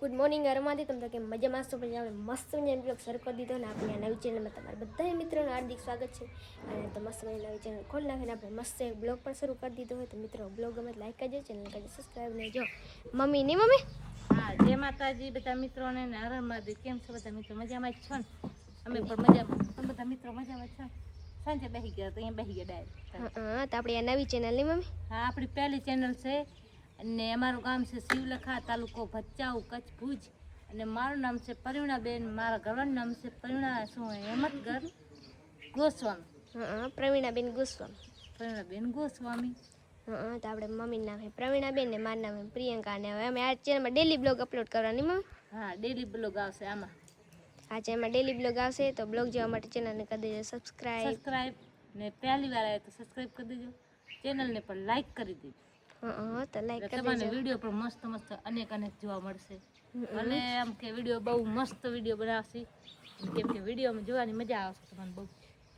Good morning અરમાથી તમને કે મજા માસ્તો પણ આપણે મસ્ત મજાનો બ્લોગ શરૂ કરી દીધો ને આપણી આ નવી ચેનલમાં તમારા બધા મિત્રોનું હાર્દિક સ્વાગત છે અને તો મસ્ત મજાની નવી ચેનલ ખોલી નાખીને આપણે મસ્ત એક બ્લોગ પણ શરૂ કરી દીધો હોય તો મિત્રો બ્લોગ ગમે લાઈક કરજો ચેનલ કરજો સબસ્ક્રાઈબ ને જો મમ્મી ની મમ્મી હા જય માતાજી બધા મિત્રોને ને હર મહાદેવ. કેમ છો બધા મિત્રો? મજામાં જ છો ને? અમે પણ મજામાં. બધા મિત્રો મજામાં છો? સાંજે બેસી ગયા તો અહીંયા બેસી ગયા ડાયરેક્ટ. હા તો આપણી આ નવી ચેનલ ની મમ્મી હા આપણી પહેલી ચેનલ છે અને અમારું ગામ છે શિવલખા, તાલુકો ભચાઉ, કચ્છ, ભુજ. અને મારું નામ છે પ્રવીણાબેન. મારા ઘરવાળાનું નામ છે પ્રવીણા હેમતગર ગોસ્વામી. હા પ્રવીણાબેન ગોસ્વામી. પ્રવીણાબેન ગોસ્વામી. હા તો આપણે મમ્મીનું નામ છે પ્રવીણાબેન ને મારું નામ છે પ્રિયંકા અને હવે અમે આ ચેનલમાં ડેલી બ્લોગ અપલોડ કરવાની મમ્મી. હા ડેલી બ્લોગ આવશે આમાં. આ ચેનલમાં ડેલી બ્લોગ આવશે તો બ્લોગ જોવા માટે ચેનલને કરી દેજો સબસ્ક્રાઈબ ને પહેલી વાર આવે તો સબસ્ક્રાઈબ કરી દેજો. ચેનલને પણ લાઈક કરી દેજો. હા તો લાઈક કરી તમારે દેજો. વિડીયો પણ મસ્ત મસ્ત અનેક જોવા મળશે. અને આમ કે વિડીયો બહુ મસ્ત વિડીયો બનાવશે કેમ કે વિડીયોમાં જોવાની મજા આવશે તમને બહુ.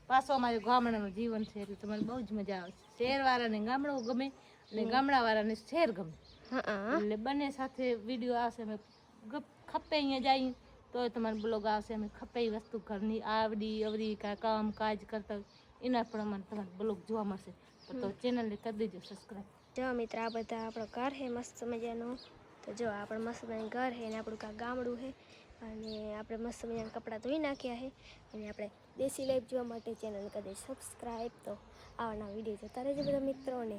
પાછો અમારે ગામડાનું જીવન છે એટલે તમને બહુ જ મજા આવશે. શહેરવાળાને ગામડું ગમે અને ગામડાવાળાને શહેર ગમે એટલે બંને સાથે વિડીયો આવશે. અમે ખપે અહીંયા જઈએ તો તમારે બ્લોગ આવશે. અમે ખપે વસ્તુ ઘરની આવડી અવડી કામ કાજ કરતા હોય એના પણ અમારે તમારે બ્લોગ જોવા મળશે. તો ચેનલને કરી દેજો સબસ્ક્રાઈબ. જો મિત્ર આ બધા આપણો ઘર છે મસ્ત મજાનું. તો જો આપણે મસ્ત મજાનું ઘર છે ને આપણું કાં ગામડું છે અને આપણે મસ્ત મજાના કપડાં ધોઈ નાખ્યા છે અને આપણે દેશી લાઈફ જોવા માટે ચેનલ કરી દે સબસ્ક્રાઈબ. તો આવવાના વિડીયો જોતા રહેજો બધા મિત્રોને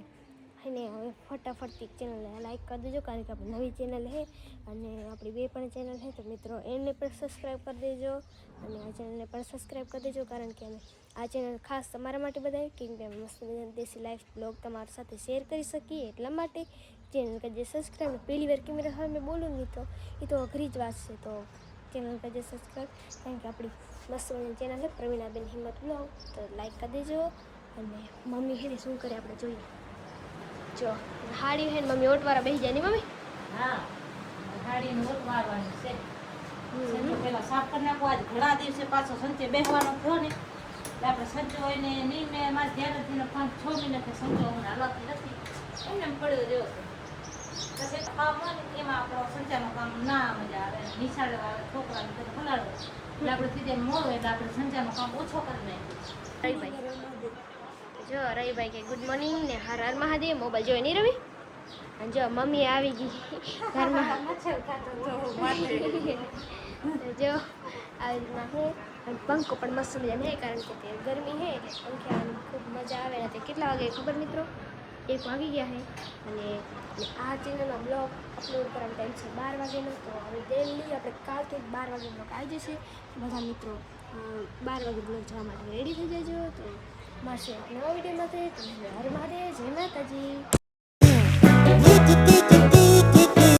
અને હવે ફટાફટથી ચેનલને લાઈક કરી દેજો કારણ કે આપણી નવી ચેનલ છે અને આપણી બે પણ ચેનલ છે તો મિત્રો એને પણ સબસ્ક્રાઈબ કરી દેજો અને આ ચેનલને પણ સબસ્ક્રાઈબ કરી દેજો કારણ કે અમે આ ચેનલ ખાસ તમારા માટે બધા કેમ કે મસ્ત મજાની દેશી લાઈફ બ્લોગ તમારી સાથે શેર કરી શકીએ એટલા માટે ચેનલ કરજે સબસ્ક્રાઈબ. પહેલી વાર કેમેરા સામે બોલું નહીં તો એ તો અઘરી જ વાત છે તો ચેનલ કરજે સબસ્ક્રાઈબ કારણ કે આપણી મસ્ત મજાની ચેનલ છે પ્રવીણાબેન હિંમત બ્લોગ તો લાઈક કરી દેજો. અને મમ્મી છે ને શું કરે આપણે જોઈએ. જો હાડી છે ને મમ્મી ઓટવાળા બેસી જાય ને મમ્મી. હા ગાડીને ઓટ મારવાની છે. પેલા સાફ કરી નાખો. આજ ઘણા દિવસે પાછો સંચે બેસવાનો થયો ને આપણે સંચો હોય ને નહીં. મેં મારે ધ્યાન નથી 5-6 મહિનાથી સંચો હમણાં હલાવતી નથી એમને એમ પડ્યો રહ્યો છે. પછી કામ હોય ને એમાં આપણો સંચાનું કામ ના મજા આવે. નિશાળે આવે છોકરાને બધું હલાડો એટલે આપણે સીધે મોડું એટલે આપણે સંચાનું કામ ઓછો કરી નાખ્યું. જો રવિભાઈ કે ગુડ મોર્નિંગ ને હર હર મહાદેવ. મોબાઈલ જોઈ નહીં રવિ અને જો મમ્મી આવી ગઈ ઘરમાં. જો આવી રીતના છે અને પંખો પણ મસ્ત મજાનો છે કારણ કે તે ગરમી છે એટલે પંખે આવવાની ખૂબ મજા આવે. તે કેટલા વાગે ખબર મિત્રો 1 વાગી ગયા છે અને આ ચેનલનો બ્લોગ અપલોડ કરવાનો ટાઈમ છે 12 વાગ્યાનો. તો હવે ડેલી આપણે કાલથી 12 વાગે બ્લોગ આવી જશે. બધા મિત્રો 12 વાગે બ્લોગ જવા માટે રેડી થઈ જજો. તો મળશે નવા વિડીયોમાં. હર મહાદેવ. જય માતાજી.